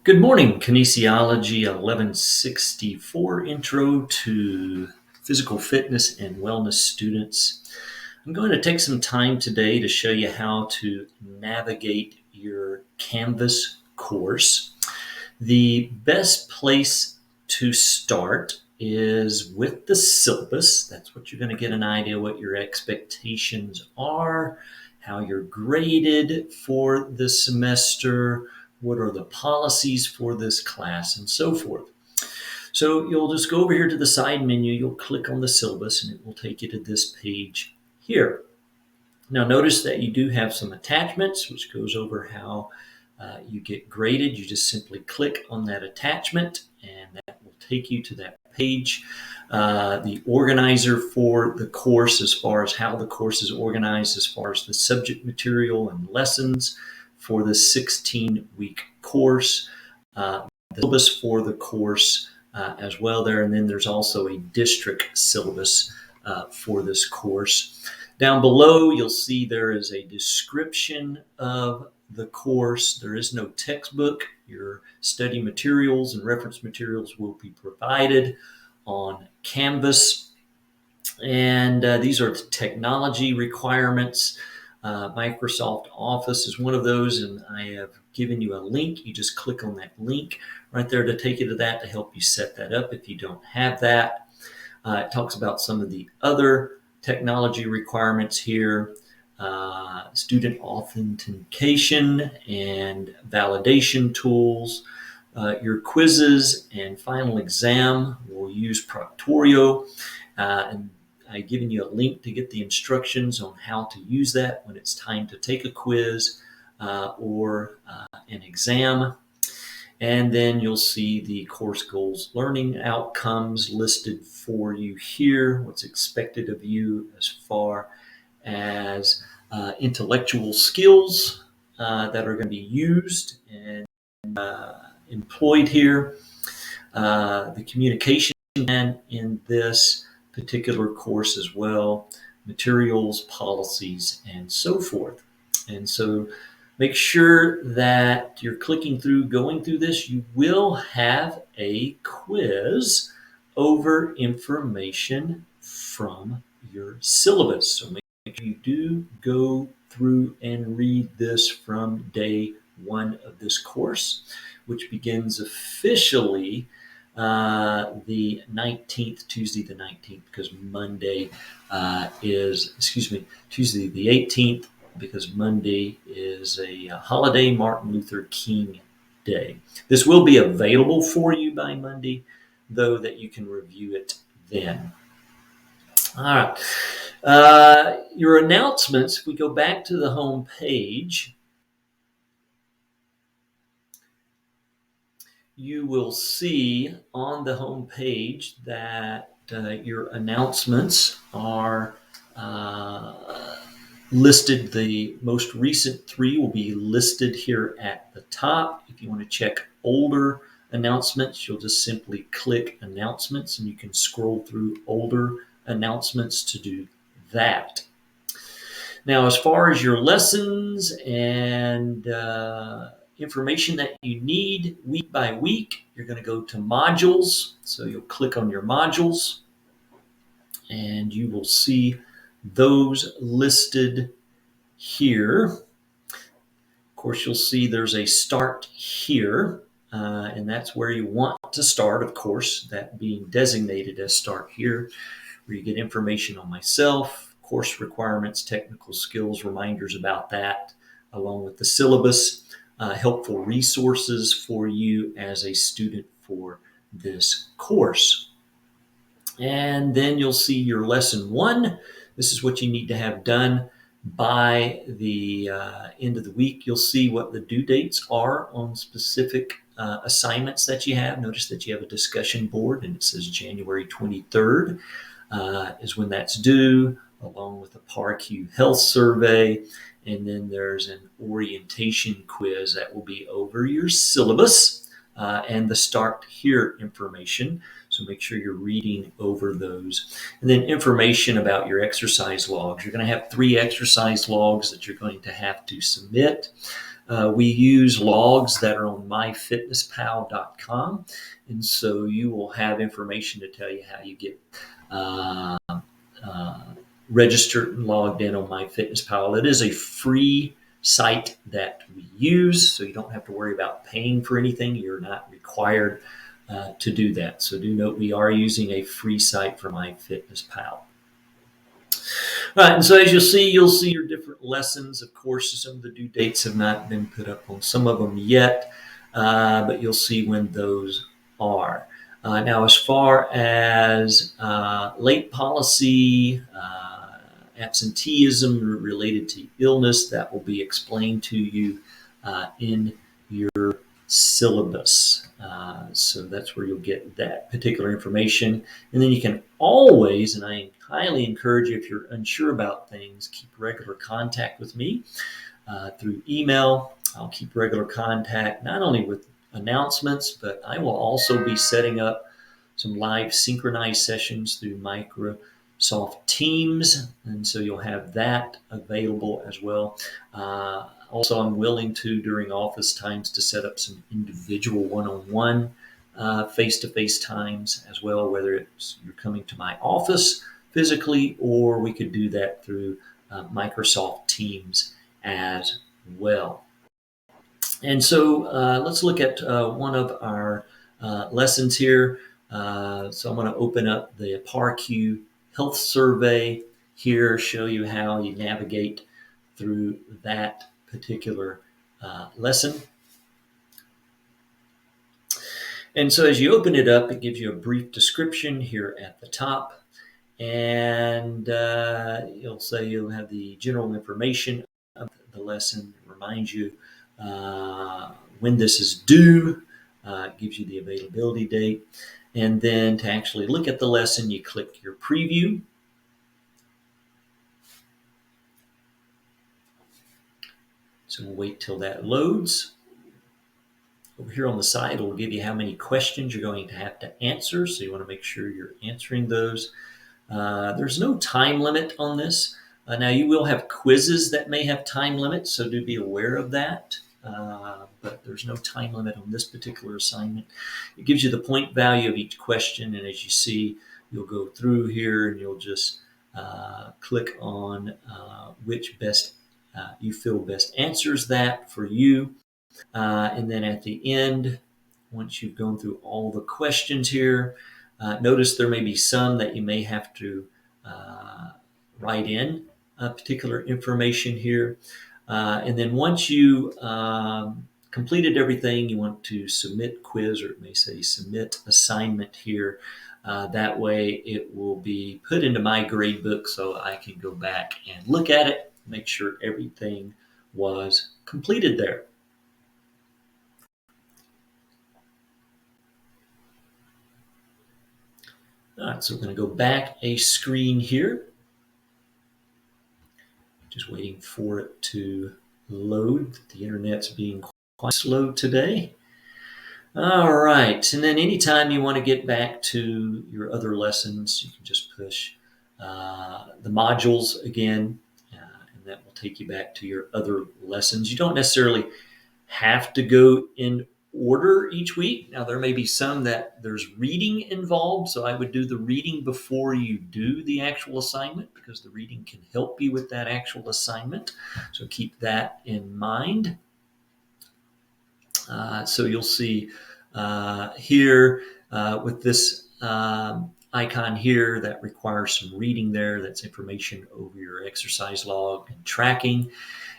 Good morning, Kinesiology 1164 Intro to Physical Fitness and Wellness students. I'm going to take some time today to show you how to navigate your Canvas course. The best place to start is with the syllabus. That's what you're going to get an idea what your expectations are, how you're graded for the semester, what are the policies for this class, and so forth. So you'll just go over here to the side menu, you'll click on the syllabus, and it will take you to this page here. Now notice that you do have some attachments, which goes over how you get graded. You just simply click on that attachment, and that will take you to that page. The organizer for the course, as far as how the course is organized, as far as the subject material and lessons for the 16-week course, the syllabus for the course as well there, and then there's also a district syllabus for this course. Down below, you'll see there is a description of the course. There is no textbook. Your study materials and reference materials will be provided on Canvas. And these are the technology requirements. Microsoft Office is one of those, and I have given you a link. You just click on that link right there to take you to that to help you set that up if you don't have that. It talks about some of the other technology requirements here, student authentication and validation tools. Your quizzes and final exam will use Proctorio, and I've given you a link to get the instructions on how to use that when it's time to take a quiz or an exam. And then you'll see the course goals, learning outcomes listed for you here, what's expected of you as far as intellectual skills that are going to be used and employed here, the communication plan in this particular course as well, materials, policies, and so forth. And so make sure that you're clicking through, going through this. You will have a quiz over information from your syllabus. So make sure you do go through and read this from day one of this course, which begins officially the 19th, Tuesday the 19th, because Monday Tuesday the 18th, because Monday is a holiday, Martin Luther King Day. This will be available for you by Monday, though, that you can review it then. All right. Your announcements, if we go back to the home page, you will see on the home page that your announcements are listed. The most recent 3 will be listed here at the top. If you want to check older announcements, you'll just simply click announcements, and you can scroll through older announcements to do that. Now, as far as your lessons and information that you need week by week, you're going to go to modules. So you'll click on your modules, and you will see those listed here. Of course, you'll see there's a start here, and that's where you want to start, of course, that being designated as start here, where you get information on myself, course requirements, technical skills, reminders about that, along with the syllabus, helpful resources for you as a student for this course. And then you'll see your lesson 1. This is what you need to have done by the end of the week. You'll see what the due dates are on specific assignments that you have. Notice that you have a discussion board, and it says January 23rd is when that's due, along with a PAR-Q health survey. And then there's an orientation quiz that will be over your syllabus and the start here information. So make sure you're reading over those. And then information about your exercise logs. You're going to have 3 exercise logs that you're going to have to submit. We use logs that are on myfitnesspal.com, and so you will have information to tell you how you get uh, uh, registered and logged in on MyFitnessPal. It is a free site that we use, so you don't have to worry about paying for anything. You're not required to do that. So do note we are using a free site for MyFitnessPal. All right, and so as you'll see your different lessons. Of course, some of the due dates have not been put up on some of them yet, but you'll see when those are. Now, as far as late policy, absenteeism related to illness, that will be explained to you in your syllabus. So that's where you'll get that particular information. And then you can always, and I highly encourage you, if you're unsure about things, keep regular contact with me through email. I'll keep regular contact not only with announcements, but I will also be setting up some live synchronized sessions through Microsoft Teams, and so you'll have that available as well. Also, I'm willing to, during office times, to set up some individual one-on-one face-to-face times as well, whether it's you're coming to my office physically, or we could do that through Microsoft Teams as well. And so let's look at one of our lessons here. So I'm going to open up the PARQ Health Survey here, show you how you navigate through that particular lesson. And so as you open it up, it gives you a brief description here at the top. And you'll say you'll have the general information of the lesson, reminds you when this is due, gives you the availability date. And then to actually look at the lesson, you click your preview. So we'll wait till that loads. Over here on the side, it will give you how many questions you're going to have to answer. So you want to make sure you're answering those. There's no time limit on this. Now you will have quizzes that may have time limits, so do be aware of that. But there's no time limit on this particular assignment. It gives you the point value of each question, and as you see, you'll go through here and you'll just click on which best you feel best answers that for you. And then at the end, once you've gone through all the questions here, notice there may be some that you may have to write in particular information here. And then once you completed everything, you want to submit quiz, or it may say submit assignment here. That way it will be put into my grade book so I can go back and look at it, make sure everything was completed there. All right, so we're going to go back a screen here. Just waiting for it to load. The internet's being quite slow today. All right, and then anytime you want to get back to your other lessons, you can just push the modules again, and that will take you back to your other lessons. You don't necessarily have to go in order each week. Now, there may be some that there's reading involved, so I would do the reading before you do the actual assignment, because the reading can help you with that actual assignment. So keep that in mind. So you'll see here with this icon here that requires some reading there. That's information over your exercise log and tracking.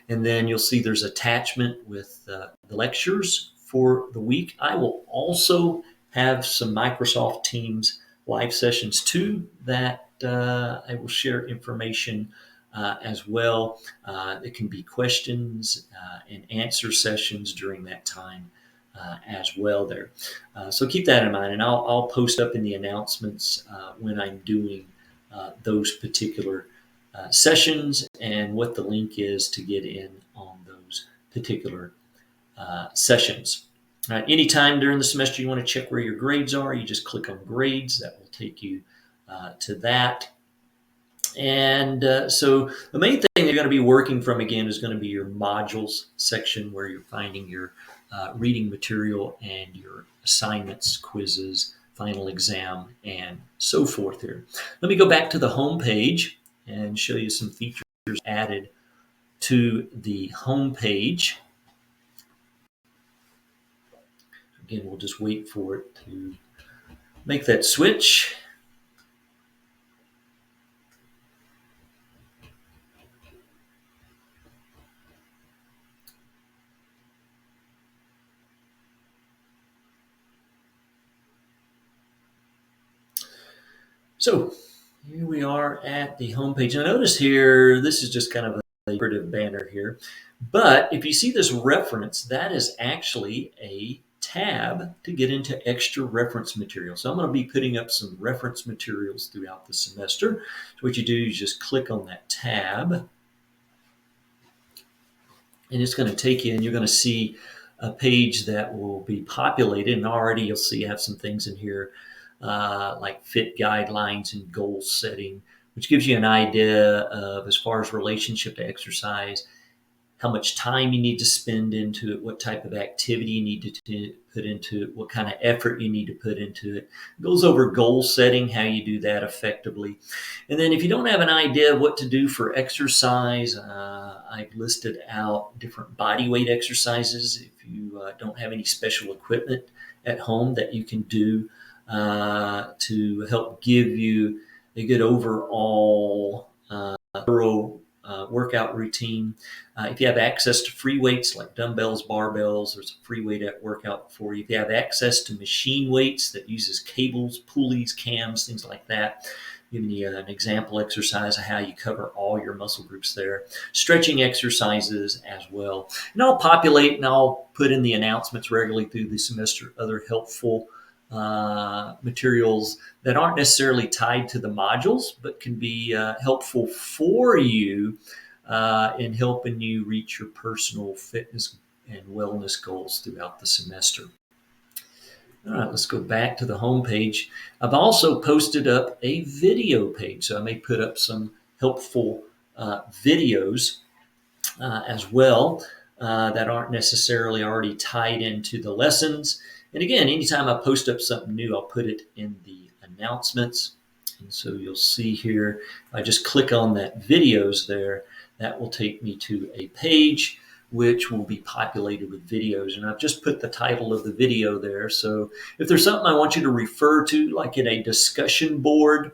And then you'll see there's attachment with the lectures for the week. I will also have some Microsoft Teams live sessions too that I will share information as well. It can be questions and answer sessions during that time as well there. So keep that in mind, and I'll post up in the announcements when I'm doing those particular sessions and what the link is to get in on those particular sessions. Anytime during the semester you want to check where your grades are, you just click on grades. That will take you to that. And so the main thing you're going to be working from again is going to be your modules section where you're finding your reading material and your assignments, quizzes, final exam, and so forth here. Let me go back to the home page and show you some features added to the home page. Again, we'll just wait for it to make that switch. So here we are at the home page. Now notice here, this is just kind of a decorative banner here. But if you see this reference, that is actually a tab to get into extra reference material. So I'm going to be putting up some reference materials throughout the semester. So what you do is just click on that tab. And it's going to take you, and you're going to see a page that will be populated. And already you'll see I have some things in here like fit guidelines and goal setting, which gives you an idea of, as far as relationship to exercise, how much time you need to spend into it, what type of activity you need to put into it, what kind of effort you need to put into it. It goes over goal setting, how you do that effectively. And then if you don't have an idea of what to do for exercise, I've listed out different body weight exercises. If you don't have any special equipment at home that you can do to help give you a good overall thorough workout routine. If you have access to free weights like dumbbells, barbells, there's a free weight workout for you. If you have access to machine weights that uses cables, pulleys, cams, things like that, giving you an example exercise of how you cover all your muscle groups there. Stretching exercises as well. And I'll populate and I'll put in the announcements regularly through the semester, other helpful materials that aren't necessarily tied to the modules, but can be helpful for you in helping you reach your personal fitness and wellness goals throughout the semester. All right, let's go back to the home page. I've also posted up a video page, so I may put up some helpful videos as well that aren't necessarily already tied into the lessons. And again, anytime I post up something new, I'll put it in the announcements. And so you'll see here, if I just click on that videos there, that will take me to a page which will be populated with videos. And I've just put the title of the video there. So if there's something I want you to refer to, like in a discussion board,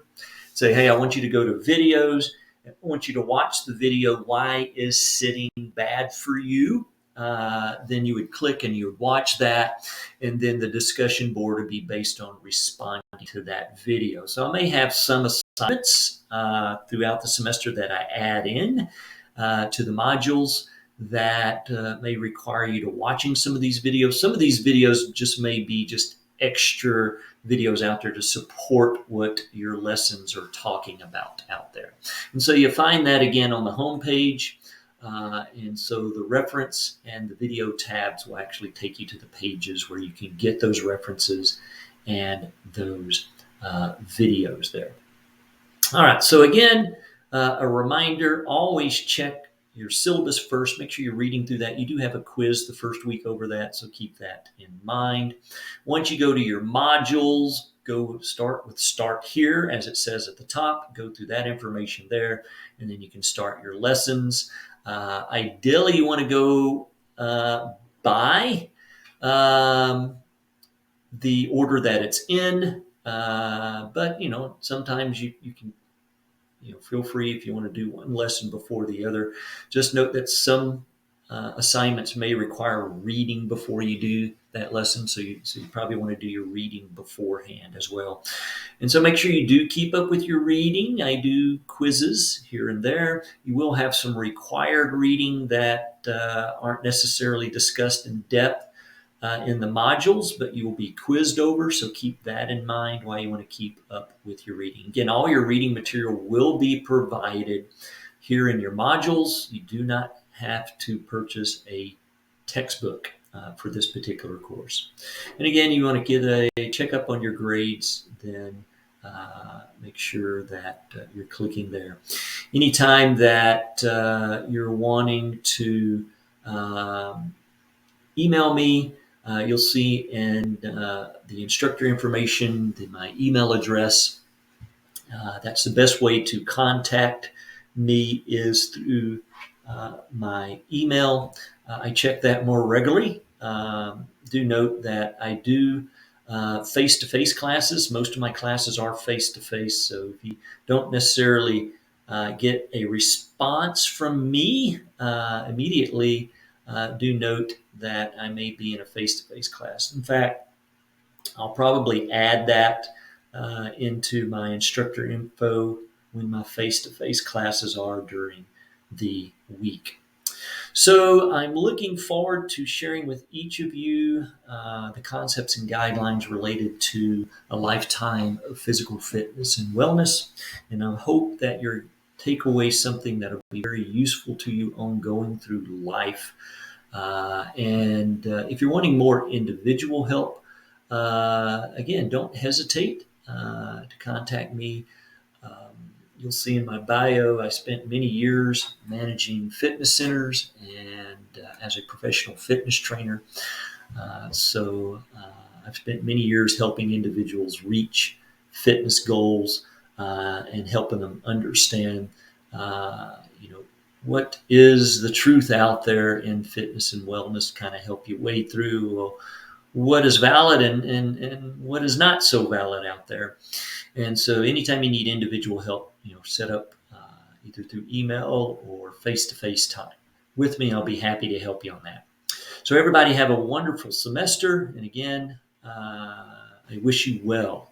say, hey, I want you to go to videos. I want you to watch the video, Why is Sitting Bad for You? Then you would click and you would watch that. And then the discussion board would be based on responding to that video. So I may have some assignments throughout the semester that I add in to the modules that may require you to watching some of these videos. Some of these videos just may be just extra videos out there to support what your lessons are talking about out there. And so you find that again on the home page. And so the reference and the video tabs will actually take you to the pages where you can get those references and those videos there. All right, so again, a reminder, always check your syllabus first. Make sure you're reading through that. You do have a quiz the first week over that, so keep that in mind. Once you go to your modules, go start with Start Here, as it says at the top. Go through that information there, and then you can start your lessons. Ideally, you want to go by the order that it's in, but sometimes you can feel free if you want to do one lesson before the other. Just note that some assignments may require reading before you do that lesson, so you probably want to do your reading beforehand as well. And so make sure you do keep up with your reading. I do quizzes here and there. You will have some required reading that aren't necessarily discussed in depth in the modules, but you will be quizzed over, so keep that in mind while you want to keep up with your reading. Again, all your reading material will be provided here in your modules. You do not have to purchase a textbook for this particular course. And again, you want to get a checkup on your grades, then make sure that you're clicking there. Anytime that you're wanting to email me, you'll see in the instructor information, my email address. That's the best way to contact me is through my email. I check that more regularly. Do note that I do face-to-face classes. Most of my classes are face-to-face, so if you don't necessarily get a response from me immediately, do note that I may be in a face-to-face class. In fact, I'll probably add that into my instructor info when my face-to-face classes are during the week. So I'm looking forward to sharing with each of you the concepts and guidelines related to a lifetime of physical fitness and wellness. And I hope that your takeaway something that will be very useful to you ongoing through life. If you're wanting more individual help, again, don't hesitate to contact me. You'll see in my bio, I spent many years managing fitness centers and as a professional fitness trainer. I've spent many years helping individuals reach fitness goals and helping them understand, what is the truth out there in fitness and wellness, kind of help you wade through what is valid and what is not so valid out there. And so anytime you need individual help, set up either through email or face-to-face time with me, I'll be happy to help you on that. So everybody have a wonderful semester. And again, I wish you well.